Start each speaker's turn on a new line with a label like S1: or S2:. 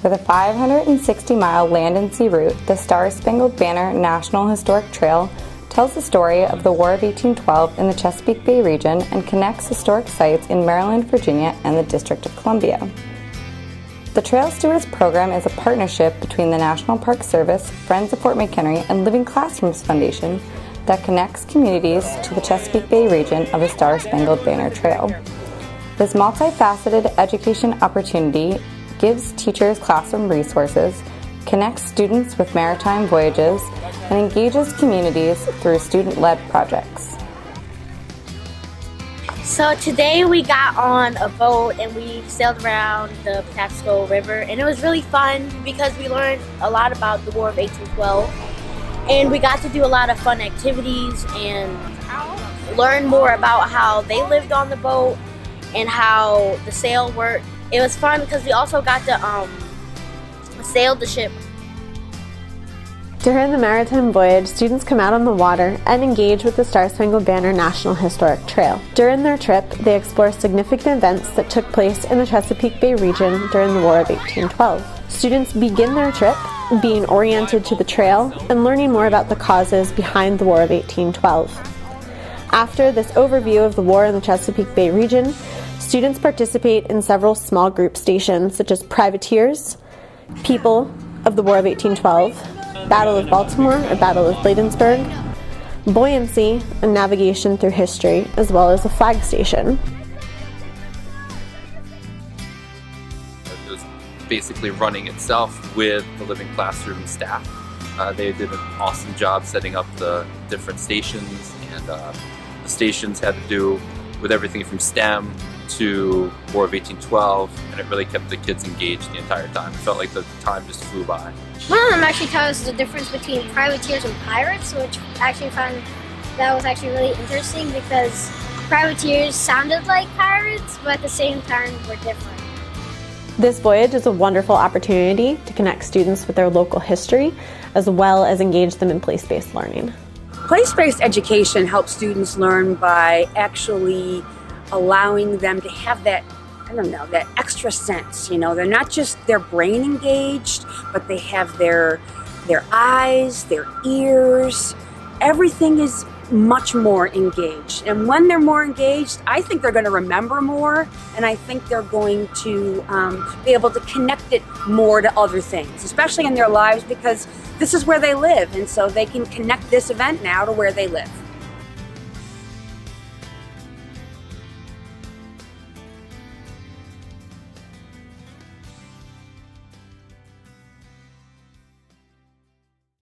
S1: With a 560-mile land and sea route, the Star-Spangled Banner National Historic Trail tells the story of the War of 1812 in the Chesapeake Bay region and connects historic sites in Maryland, Virginia, and the District of Columbia. The Trail Stewards program is a partnership between the National Park Service, Friends of Fort McHenry, and Living Classrooms Foundation that connects communities to the Chesapeake Bay region of the Star-Spangled Banner Trail. This multifaceted education opportunity gives teachers classroom resources, connects students with maritime voyages, and engages communities through student-led projects.
S2: So today we got on a boat and we sailed around the Patapsco River, and it was really fun because we learned a lot about the War of 1812, and we got to do a lot of fun activities and learn more about how they lived on the boat and how the sail worked. It was fun because we also got to sail the ship.
S3: During the maritime voyage, students come out on the water and engage with the Star-Spangled Banner National Historic Trail. During their trip, they explore significant events that took place in the Chesapeake Bay region during the War of 1812. Students begin their trip being oriented to the trail and learning more about the causes behind the War of 1812. After this overview of the war in the Chesapeake Bay region, students participate in several small group stations such as Privateers, People of the War of 1812, Battle of Baltimore or Battle of Bladensburg, Buoyancy, and Navigation through History, as well as a flag station.
S4: It was basically running itself with the Living Classroom staff. They did an awesome job setting up the different stations, and the stations had to do with everything from STEM to War of 1812, and it really kept the kids engaged the entire time. It felt like the time just flew by.
S5: One of them actually taught us the difference between privateers and pirates, which I actually found that was actually really interesting because privateers sounded like pirates, but at the same time were different.
S3: This voyage is a wonderful opportunity to connect students with their local history, as well as engage them in place-based learning.
S6: Place-based education helps students learn by actually allowing them to have that, that extra sense, They're not just their brain engaged, but they have their eyes, their ears. Everything is much more engaged. And when they're more engaged, I think they're going to remember more, and I think they're going to be able to connect it more to other things, especially in their lives, because this is where they live, and so they can connect this event now to where they live.